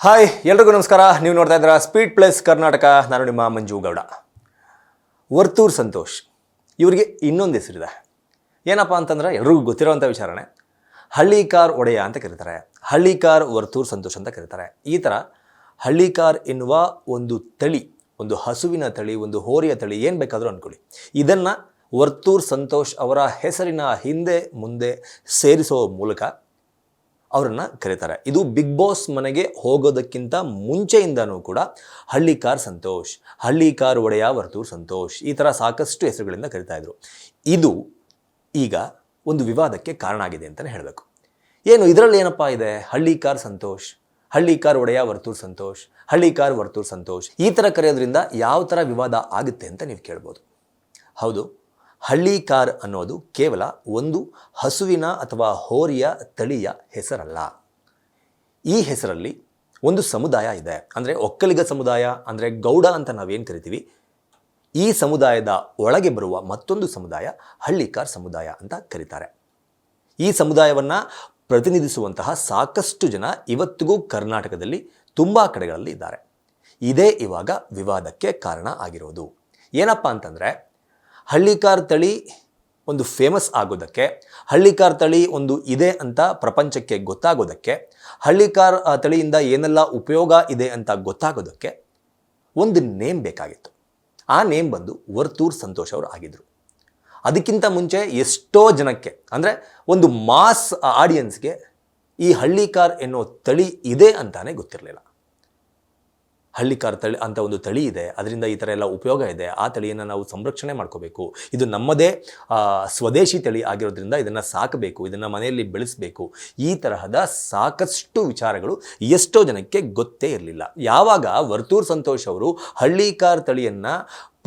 Hi ಎಲ್ರಿಗೂ ನಮಸ್ಕಾರ. ನೀವು ನೋಡ್ತಾ ಇದ್ದೀರಾ ಸ್ಪೀಡ್ ಪ್ಲಸ್ ಕರ್ನಾಟಕ. ನಾನು ನಿಮ್ಮ ಮಂಜು ಗೌಡ. ವರ್ತೂರ್ ಸಂತೋಷ್ ಇವರಿಗೆ ಇನ್ನೊಂದು ಹೆಸರಿದೆ. ಏನಪ್ಪ ಅಂತಂದರೆ ಎಲ್ರಿಗೂ ಗೊತ್ತಿರೋವಂಥ ವಿಚಾರನೆ, ಹಳ್ಳಿಕಾರ್ ಒಡೆಯ ಅಂತ ಕರೀತಾರೆ, ಹಳ್ಳಿಕಾರ್ ವರ್ತೂರ್ ಸಂತೋಷ್ ಅಂತ ಕರೀತಾರೆ. ಈ ಥರ ಹಳ್ಳಿಕಾರ್ ಎನ್ನುವ ಒಂದು ತಳಿ, ಒಂದು ಹಸುವಿನ ತಳಿ, ಒಂದು ಹೋರಿಯ ತಳಿ, ಏನು ಬೇಕಾದರೂ ಅಂದ್ಕೊಳ್ಳಿ, ಇದನ್ನು ವರ್ತೂರ್ ಸಂತೋಷ್ ಅವರ ಹೆಸರಿನ ಹಿಂದೆ ಮುಂದೆ ಸೇರಿಸೋ ಮೂಲಕ ಅವರನ್ನು ಕರೀತಾರೆ. ಇದು ಬಿಗ್ ಬಾಸ್ ಮನೆಗೆ ಹೋಗೋದಕ್ಕಿಂತ ಮುಂಚೆಯಿಂದನೂ ಕೂಡ ಹಳ್ಳಿಕಾರ್ ಸಂತೋಷ್, ಹಳ್ಳಿಕಾರ್ ಒಡೆಯ ವರ್ತೂರ್ ಸಂತೋಷ್, ಈ ಥರ ಸಾಕಷ್ಟು ಹೆಸರುಗಳಿಂದ ಕರೀತಾ ಇದ್ರು. ಇದು ಈಗ ಒಂದು ವಿವಾದಕ್ಕೆ ಕಾರಣ ಆಗಿದೆ ಅಂತಲೇ ಹೇಳಬೇಕು. ಏನು ಇದರಲ್ಲಿ ಏನಪ್ಪ ಇದೆ? ಹಳ್ಳಿಕಾರ್ ಸಂತೋಷ್, ಹಳ್ಳಿಕಾರ್ ಒಡೆಯ ವರ್ತೂರ್ ಸಂತೋಷ್, ಹಳ್ಳಿಕಾರ್ ವರ್ತೂರ್ ಸಂತೋಷ್, ಈ ಥರ ಕರೆಯೋದ್ರಿಂದ ಯಾವ ಥರ ವಿವಾದ ಆಗುತ್ತೆ ಅಂತ ನೀವು ಕೇಳ್ಬೋದು. ಹೌದು, ಹಳ್ಳಿಕಾರ್ ಅನ್ನೋದು ಕೇವಲ ಒಂದು ಹಸುವಿನ ಅಥವಾ ಹೋರಿಯ ತಳಿಯ ಹೆಸರಲ್ಲ. ಈ ಹೆಸರಲ್ಲಿ ಒಂದು ಸಮುದಾಯ ಇದೆ. ಅಂದರೆ ಒಕ್ಕಲಿಗ ಸಮುದಾಯ, ಅಂದರೆ ಗೌಡ ಅಂತ ನಾವೇನು ಕರಿತೀವಿ, ಈ ಸಮುದಾಯದ ಒಳಗೆ ಬರುವ ಮತ್ತೊಂದು ಸಮುದಾಯ ಹಳ್ಳಿಕಾರ್ ಸಮುದಾಯ ಅಂತ ಕರೀತಾರೆ. ಈ ಸಮುದಾಯವನ್ನು ಪ್ರತಿನಿಧಿಸುವಂತಹ ಸಾಕಷ್ಟು ಜನ ಇವತ್ತಿಗೂ ಕರ್ನಾಟಕದಲ್ಲಿ ತುಂಬ ಕಡೆಗಳಲ್ಲಿ ಇದ್ದಾರೆ. ಇದೇ ಇವಾಗ ವಿವಾದಕ್ಕೆ ಕಾರಣ ಆಗಿರೋದು. ಏನಪ್ಪ ಅಂತಂದರೆ, ಹಳ್ಳಿಕಾರ್ ತಳಿ ಒಂದು ಫೇಮಸ್ ಆಗೋದಕ್ಕೆ, ಹಳ್ಳಿಕಾರ್ ತಳಿ ಒಂದು ಇದೆ ಅಂತ ಪ್ರಪಂಚಕ್ಕೆ ಗೊತ್ತಾಗೋದಕ್ಕೆ, ಹಳ್ಳಿಕಾರ್ ತಳಿಯಿಂದ ಏನೆಲ್ಲ ಉಪಯೋಗ ಇದೆ ಅಂತ ಗೊತ್ತಾಗೋದಕ್ಕೆ ಒಂದು ನೇಮ್ ಬೇಕಾಗಿತ್ತು. ಆ ನೇಮ್ ಬಂದು ವರ್ತೂರ್ ಸಂತೋಷ್ ಅವರು ಆಗಿದ್ದರು. ಅದಕ್ಕಿಂತ ಮುಂಚೆ ಎಷ್ಟೋ ಜನಕ್ಕೆ, ಅಂದರೆ ಒಂದು ಮಾಸ್ ಆಡಿಯನ್ಸ್ಗೆ ಈ ಹಳ್ಳಿಕಾರ್ ಎನ್ನೋ ತಳಿ ಇದೆ ಅಂತಾನೆ ಗೊತ್ತಿರಲಿಲ್ಲ. ಹಳ್ಳಿಕಾರ್ ತಳಿ ಅಂತ ಒಂದು ತಳಿ ಇದೆ, ಅದರಿಂದ ಈ ಥರ ಎಲ್ಲ ಉಪಯೋಗ ಇದೆ, ಆ ತಳಿಯನ್ನು ನಾವು ಸಂರಕ್ಷಣೆ ಮಾಡ್ಕೋಬೇಕು, ಇದು ನಮ್ಮದೇ ಸ್ವದೇಶಿ ತಳಿ ಆಗಿರೋದ್ರಿಂದ ಇದನ್ನು ಸಾಕಬೇಕು, ಇದನ್ನು ಮನೆಯಲ್ಲಿ ಬೆಳೆಸಬೇಕು, ಈ ತರಹದ ಸಾಕಷ್ಟು ವಿಚಾರಗಳು ಎಷ್ಟೋ ಜನಕ್ಕೆ ಗೊತ್ತೇ ಇರಲಿಲ್ಲ. ಯಾವಾಗ ವರ್ತೂರ್ ಸಂತೋಷ್ ಅವರು ಹಳ್ಳಿಕಾರ್ ತಳಿಯನ್ನು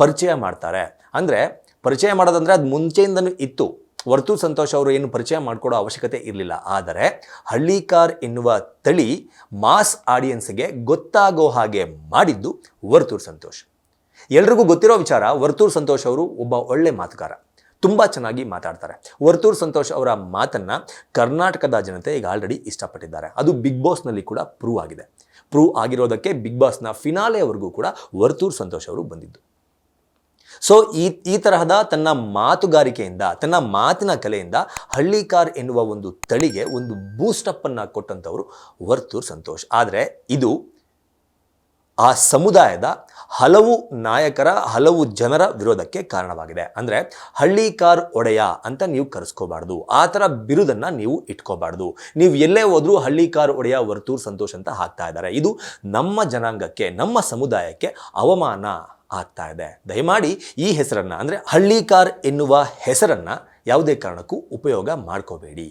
ಪರಿಚಯ ಮಾಡ್ತಾರೆ, ಅಂದರೆ ಪರಿಚಯ ಮಾಡೋದಂದರೆ ಅದು ಮುಂಚೆಯಿಂದನೂ ಇತ್ತು, ವರ್ತೂರ್ ಸಂತೋಷ್ ಅವರು ಏನು ಪರಿಚಯ ಮಾಡಿಕೊಡೋ ಅವಶ್ಯಕತೆ ಇರಲಿಲ್ಲ. ಆದರೆ ಹಳ್ಳಿಕಾರ್ ಎನ್ನುವ ತಳಿ ಮಾಸ್ ಆಡಿಯನ್ಸ್ಗೆ ಗೊತ್ತಾಗೋ ಹಾಗೆ ಮಾಡಿದ್ದು ವರ್ತೂರ್ ಸಂತೋಷ್. ಎಲ್ರಿಗೂ ಗೊತ್ತಿರೋ ವಿಚಾರ, ವರ್ತೂರ್ ಸಂತೋಷ್ ಅವರು ಒಬ್ಬ ಒಳ್ಳೆ ಮಾತುಗಾರ, ತುಂಬ ಚೆನ್ನಾಗಿ ಮಾತಾಡ್ತಾರೆ. ವರ್ತೂರ್ ಸಂತೋಷ್ ಅವರ ಮಾತನ್ನು ಕರ್ನಾಟಕದ ಜನತೆ ಈಗ ಆಲ್ರೆಡಿ ಇಷ್ಟಪಟ್ಟಿದ್ದಾರೆ. ಅದು ಬಿಗ್ ಬಾಸ್ನಲ್ಲಿ ಕೂಡ ಪ್ರೂವ್ ಆಗಿದೆ. ಪ್ರೂವ್ ಆಗಿರೋದಕ್ಕೆ ಬಿಗ್ ಬಾಸ್ನ ಫಿನಾಲೆವರೆಗೂ ಕೂಡ ವರ್ತೂರ್ ಸಂತೋಷ್ ಅವರು ಬಂದಿದ್ದು. ಸೊ ಈ ತರಹದ ತನ್ನ ಮಾತುಗಾರಿಕೆಯಿಂದ, ತನ್ನ ಮಾತಿನ ಕಲೆಯಿಂದ ಹಳ್ಳಿಕಾರ್ ಎನ್ನುವ ಒಂದು ತಳಿಗೆ ಒಂದು ಬೂಸ್ಟಪ್ಪನ್ನು ಕೊಟ್ಟಂಥವರು ವರ್ತೂರ್ ಸಂತೋಷ್. ಆದರೆ ಇದು ಆ ಸಮುದಾಯದ ಹಲವು ನಾಯಕರ, ಹಲವು ಜನರ ವಿರೋಧಕ್ಕೆ ಕಾರಣವಾಗಿದೆ. ಅಂದರೆ ಹಳ್ಳಿಕಾರ್ ಒಡೆಯ ಅಂತ ನೀವು ಕರೆಸ್ಕೋಬಾರ್ದು, ಆ ಥರ ಬಿರುದನ್ನು ನೀವು ಇಟ್ಕೋಬಾರ್ದು. ನೀವು ಎಲ್ಲೇ ಹೋದ್ರೂ ಹಳ್ಳಿಕಾರ್ ಒಡೆಯ ವರ್ತೂರ್ ಸಂತೋಷ್ ಅಂತ ಹಾಕ್ತಾ ಇದ್ದಾರೆ. ಇದು ನಮ್ಮ ಜನಾಂಗಕ್ಕೆ, ನಮ್ಮ ಸಮುದಾಯಕ್ಕೆ ಅವಮಾನ ಆಗ್ತಾ ಇದೆ. ದಯಮಾಡಿ ಈ ಹೆಸರನ್ನು, ಅಂದರೆ ಹಳ್ಳಿಕಾರ್ ಎನ್ನುವ ಹೆಸರನ್ನು ಯಾವುದೇ ಕಾರಣಕ್ಕೂ ಉಪಯೋಗ ಮಾಡ್ಕೋಬೇಡಿ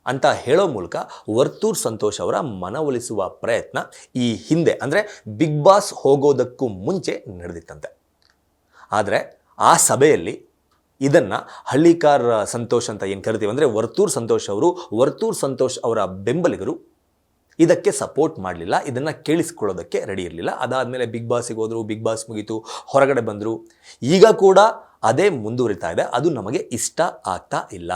ಅಂತ ಹೇಳೋ ಮೂಲಕ ವರ್ತೂರ್ ಸಂತೋಷ್ ಅವರ ಮನವೊಲಿಸುವ ಪ್ರಯತ್ನ ಈ ಹಿಂದೆ, ಅಂದರೆ ಬಿಗ್ ಬಾಸ್ ಹೋಗೋದಕ್ಕೂ ಮುಂಚೆ ನಡೆದಿತ್ತಂತೆ. ಆದರೆ ಆ ಸಭೆಯಲ್ಲಿ ಇದನ್ನು ಹಳ್ಳಿಕಾರ್ ಸಂತೋಷ್ ಅಂತ ಏನು ಕರಿತೀವಿ, ಅಂದರೆ ವರ್ತೂರ್ ಸಂತೋಷ್ ಅವರು, ವರ್ತೂರ್ ಸಂತೋಷ್ ಅವರ ಬೆಂಬಲಿಗರು ಇದಕ್ಕೆ ಸಪೋರ್ಟ್ ಮಾಡಲಿಲ್ಲ, ಇದನ್ನು ಕೇಳಿಸ್ಕೊಳ್ಳೋದಕ್ಕೆ ರೆಡಿ ಇರಲಿಲ್ಲ. ಅದಾದಮೇಲೆ ಬಿಗ್ ಬಾಸಿಗೆ ಹೋದರು, ಬಿಗ್ ಬಾಸ್ ಮುಗೀತು, ಹೊರಗಡೆ ಬಂದರು. ಈಗ ಕೂಡ ಅದೇ ಮುಂದುವರಿತಾ ಇದೆ. ಅದು ನಮಗೆ ಇಷ್ಟ ಆಗ್ತಾ ಇಲ್ಲ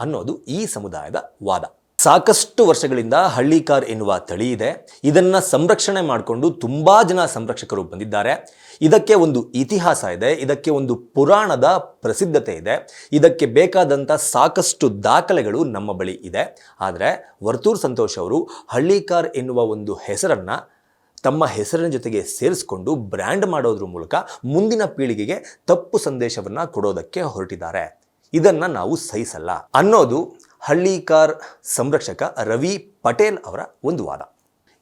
ಅನ್ನೋದು ಈ ಸಮುದಾಯದ ವಾದ. ಸಾಕಷ್ಟು ವರ್ಷಗಳಿಂದ ಹಳ್ಳಿಕಾರ್ ಎನ್ನುವ ತಳಿ ಇದೆ. ಇದನ್ನು ಸಂರಕ್ಷಣೆ ಮಾಡಿಕೊಂಡು ತುಂಬ ಜನ ಸಂರಕ್ಷಕರು ಬಂದಿದ್ದಾರೆ. ಇದಕ್ಕೆ ಒಂದು ಇತಿಹಾಸ ಇದೆ, ಇದಕ್ಕೆ ಒಂದು ಪುರಾಣದ ಪ್ರಸಿದ್ಧತೆ ಇದೆ, ಇದಕ್ಕೆ ಬೇಕಾದಂಥ ಸಾಕಷ್ಟು ದಾಖಲೆಗಳು ನಮ್ಮ ಬಳಿ ಇದೆ. ಆದರೆ ವರ್ತೂರ್ ಸಂತೋಷ್ ಅವರು ಹಳ್ಳಿಕಾರ್ ಎನ್ನುವ ಒಂದು ಹೆಸರನ್ನು ತಮ್ಮ ಹೆಸರಿನ ಜೊತೆಗೆ ಸೇರಿಸ್ಕೊಂಡು ಬ್ರ್ಯಾಂಡ್ ಮಾಡೋದ್ರ ಮೂಲಕ ಮುಂದಿನ ಪೀಳಿಗೆಗೆ ತಪ್ಪು ಸಂದೇಶವನ್ನು ಕೊಡೋದಕ್ಕೆ ಹೊರಟಿದ್ದಾರೆ. ಇದನ್ನು ನಾವು ಸಹಿಸಲ್ಲ ಅನ್ನೋದು ಹಳ್ಳಿಕಾರ್ ಸಂರಕ್ಷಕ ರವಿ ಪಟೇಲ್ ಅವರ ಒಂದು ವಾದ.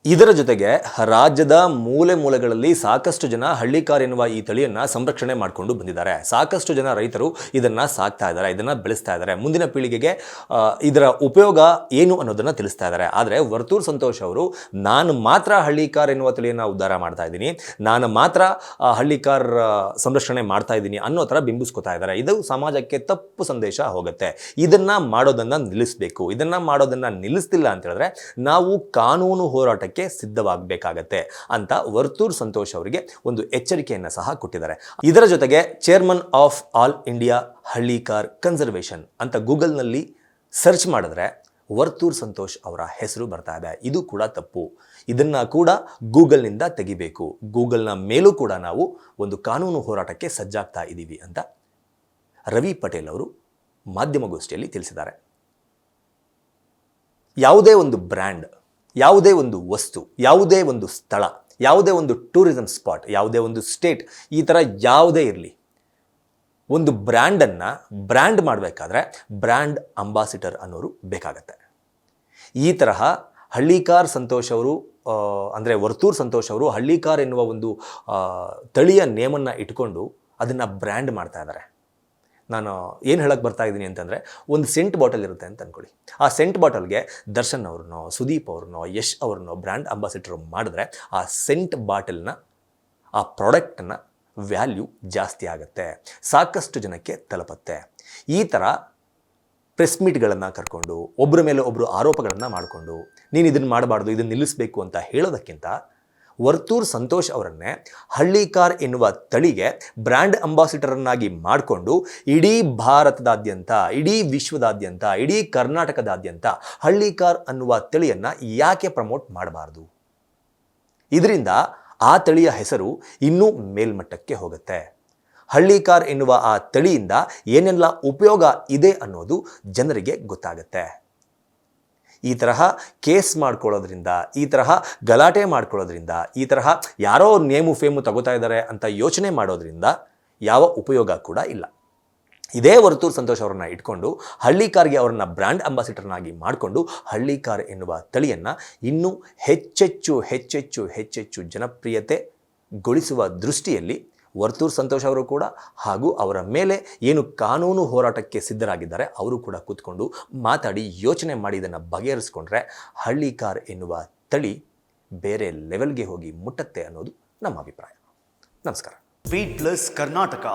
ಇದರ ಜೊತೆಗೆ ರಾಜ್ಯದ ಮೂಲೆ ಮೂಲೆಗಳಲ್ಲಿ ಸಾಕಷ್ಟು ಜನ ಹಳ್ಳಿಕಾರ್ ಎನ್ನುವ ಈ ತಳಿಯನ್ನು ಸಂರಕ್ಷಣೆ ಮಾಡಿಕೊಂಡು ಬಂದಿದ್ದಾರೆ. ಸಾಕಷ್ಟು ಜನ ರೈತರು ಇದನ್ನು ಸಾಕ್ತಾ ಇದ್ದಾರೆ, ಇದನ್ನು ಬೆಳೆಸ್ತಾ ಇದ್ದಾರೆ, ಮುಂದಿನ ಪೀಳಿಗೆಗೆ ಇದರ ಉಪಯೋಗ ಏನು ಅನ್ನೋದನ್ನು ತಿಳಿಸ್ತಾ ಇದ್ದಾರೆ. ಆದರೆ ವರ್ತೂರ್ ಸಂತೋಷ್ ಅವರು ನಾನು ಮಾತ್ರ ಹಳ್ಳಿಕಾರ್ ಎನ್ನುವ ತಳಿಯನ್ನು ಉದ್ಧಾರ ಮಾಡ್ತಾ ಇದ್ದೀನಿ, ನಾನು ಮಾತ್ರ ಹಳ್ಳಿಕಾರ್ ಸಂರಕ್ಷಣೆ ಮಾಡ್ತಾ ಇದ್ದೀನಿ ಅನ್ನೋ ಥರ ಬಿಂಬಿಸ್ಕೊತಾ ಇದ್ದಾರೆ. ಇದು ಸಮಾಜಕ್ಕೆ ತಪ್ಪು ಸಂದೇಶ ಹೋಗುತ್ತೆ. ಇದನ್ನು ಮಾಡೋದನ್ನು ನಿಲ್ಲಿಸಬೇಕು. ಇದನ್ನು ಮಾಡೋದನ್ನು ನಿಲ್ಲಿಸ್ತಿಲ್ಲ ಅಂತ ಹೇಳಿದ್ರೆ ನಾವು ಕಾನೂನು ಹೋರಾಟಕ್ಕೆ ಸಿದ್ಧವಾಗಬೇಕಾಗತ್ತೆ ಅಂತ ವರ್ತೂರ್ ಸಂತೋಷ್ ಅವರಿಗೆ ಒಂದು ಎಚ್ಚರಿಕೆಯನ್ನು ಸಹ ಕೊಟ್ಟಿದ್ದಾರೆ. ಇದರ ಜೊತೆಗೆ chairman of all India Hallikar conservation ಅಂತ ಗೂಗಲ್ನಲ್ಲಿ ಸರ್ಚ್ ಮಾಡಿದ್ರೆ ವರ್ತೂರ್ ಸಂತೋಷ್ ಅವರ ಹೆಸರು ಬರ್ತಾ ಇದೆ. ಇದು ಕೂಡ ತಪ್ಪು. ಇದನ್ನು ಕೂಡ ಗೂಗಲ್ನಿಂದ ತೆಗಿಬೇಕು. ಗೂಗಲ್ನ ಮೇಲೂ ಕೂಡ ನಾವು ಒಂದು ಕಾನೂನು ಹೋರಾಟಕ್ಕೆ ಸಜ್ಜಾಗ್ತಾ ಇದ್ದೀವಿ ಅಂತ ರವಿ ಪಟೇಲ್ ಅವರು ಮಾಧ್ಯಮಗೋಷ್ಠಿಯಲ್ಲಿ ತಿಳಿಸಿದ್ದಾರೆ. ಯಾವುದೇ ಒಂದು ಬ್ರ್ಯಾಂಡ್, ಯಾವುದೇ ಒಂದು ವಸ್ತು, ಯಾವುದೇ ಒಂದು ಸ್ಥಳ, ಯಾವುದೇ ಒಂದು ಟೂರಿಸಂ ಸ್ಪಾಟ್, ಯಾವುದೇ ಒಂದು ಸ್ಟೇಟ್, ಈ ಥರ ಯಾವುದೇ ಇರಲಿ, ಒಂದು ಬ್ರ್ಯಾಂಡನ್ನು ಬ್ರ್ಯಾಂಡ್ ಮಾಡಬೇಕಾದ್ರೆ ಬ್ರ್ಯಾಂಡ್ ಅಂಬಾಸಿಡರ್ ಅನ್ನೋರು ಬೇಕಾಗತ್ತೆ. ಈ ತರಹ ಹಳ್ಳಿಕಾರ್ ಸಂತೋಷ್ ಅವರು ಅಂದರೆ ವರ್ತೂರ್ ಸಂತೋಷ್ ಅವರು ಹಳ್ಳಿಕಾರ್ ಎನ್ನುವ ಒಂದು ತಳಿಯ ನೇಮನ್ನು ಇಟ್ಕೊಂಡು ಅದನ್ನು ಬ್ರ್ಯಾಂಡ್ ಮಾಡ್ತಾ ಇದ್ದಾರೆ. ನಾನು ಏನು ಹೇಳಕ್ಕೆ ಬರ್ತಾ ಇದ್ದೀನಿ ಅಂತಂದರೆ, ಒಂದು ಸೆಂಟ್ ಬಾಟಲ್ ಇರುತ್ತೆ ಅಂತ ಅಂದ್ಕೊಳ್ಳಿ. ಆ ಸೆಂಟ್ ಬಾಟಲ್ಗೆ ದರ್ಶನ್ ಅವ್ರನ್ನೋ, ಸುದೀಪ್ ಅವ್ರನ್ನೋ, ಯಶ್ ಅವ್ರನ್ನೋ ಬ್ರ್ಯಾಂಡ್ ಅಂಬಾಸಿಡರ್ ಮಾಡಿದ್ರೆ ಆ ಸೆಂಟ್ ಬಾಟಲ್ನ, ಆ ಪ್ರಾಡಕ್ಟನ್ನು ವ್ಯಾಲ್ಯೂ ಜಾಸ್ತಿ ಆಗುತ್ತೆ, ಸಾಕಷ್ಟು ಜನಕ್ಕೆ ತಲುಪತ್ತೆ. ಈ ಥರ ಪ್ರೆಸ್ ಮೀಟ್ಗಳನ್ನು ಕರ್ಕೊಂಡು ಒಬ್ಬರ ಮೇಲೆ ಒಬ್ಬರು ಆರೋಪಗಳನ್ನು ಮಾಡಿಕೊಂಡು ನೀನು ಇದನ್ನು ಮಾಡಬಾರ್ದು, ಇದನ್ನು ನಿಲ್ಲಿಸಬೇಕು ಅಂತ ಹೇಳೋದಕ್ಕಿಂತ ವರ್ತೂರ್ ಸಂತೋಷ್ ಅವರನ್ನೇ ಹಳ್ಳಿಕಾರ್ ಎನ್ನುವ ತಳಿಗೆ ಬ್ರ್ಯಾಂಡ್ ಅಂಬಾಸಿಡರನ್ನಾಗಿ ಮಾಡಿಕೊಂಡು ಇಡೀ ಭಾರತದಾದ್ಯಂತ, ಇಡೀ ವಿಶ್ವದಾದ್ಯಂತ, ಇಡೀ ಕರ್ನಾಟಕದಾದ್ಯಂತ ಹಳ್ಳಿಕಾರ್ ಅನ್ನುವ ತಳಿಯನ್ನು ಯಾಕೆ ಪ್ರಮೋಟ್ ಮಾಡಬಾರ್ದು? ಇದರಿಂದ ಆ ತಳಿಯ ಹೆಸರು ಇನ್ನೂ ಮೇಲ್ಮಟ್ಟಕ್ಕೆ ಹೋಗುತ್ತೆ. ಹಳ್ಳಿಕಾರ್ ಎನ್ನುವ ಆ ತಳಿಯಿಂದ ಏನೆಲ್ಲ ಉಪಯೋಗ ಇದೆ ಅನ್ನೋದು ಜನರಿಗೆ ಗೊತ್ತಾಗುತ್ತೆ. ಈ ತರಹ ಕೇಸ್ ಮಾಡ್ಕೊಳ್ಳೋದ್ರಿಂದ, ಈ ತರಹ ಗಲಾಟೆ ಮಾಡ್ಕೊಳ್ಳೋದ್ರಿಂದ, ಈ ತರಹ ಯಾರೋ ನೇಮು ಫೇಮು ತಗೋತಾ ಇದ್ದಾರೆ ಅಂತ ಯೋಚನೆ ಮಾಡೋದ್ರಿಂದ ಯಾವ ಉಪಯೋಗ ಕೂಡ ಇಲ್ಲ. ಇದೇ ವರ್ತೂರ್ ಸಂತೋಷ್ ಅವರನ್ನ ಇಟ್ಕೊಂಡು ಹಳ್ಳಿಕಾರ್ಗೆ ಅವರನ್ನ ಬ್ರ್ಯಾಂಡ್ ಅಂಬಾಸಿಡರ್ನಾಗಿ ಮಾಡಿಕೊಂಡು ಹಳ್ಳಿಕಾರ್ ಎನ್ನುವ ತಳಿಯನ್ನು ಇನ್ನೂ ಹೆಚ್ಚೆಚ್ಚು ಜನಪ್ರಿಯತೆಗೊಳಿಸುವ ದೃಷ್ಟಿಯಲ್ಲಿ ವರ್ತೂರ್ ಸಂತೋಷ್ ಅವರು ಕೂಡ ಹಾಗೂ ಅವರ ಮೇಲೆ ಏನು ಕಾನೂನು ಹೋರಾಟಕ್ಕೆ ಸಿದ್ಧರಾಗಿದ್ದಾರೆ ಅವರು ಕೂಡ ಕೂತ್ಕೊಂಡು ಮಾತಾಡಿ ಯೋಚನೆ ಮಾಡಿ ಇದನ್ನು ಬಗೆಹರಿಸ್ಕೊಂಡ್ರೆ ಹಳ್ಳಿಕಾರ್ ಎನ್ನುವ ತಳಿ ಬೇರೆ ಲೆವೆಲ್ಗೆ ಹೋಗಿ ಮುಟ್ಟತ್ತೆ ಅನ್ನೋದು ನಮ್ಮ ಅಭಿಪ್ರಾಯ. ನಮಸ್ಕಾರ. Speed plus Karnataka.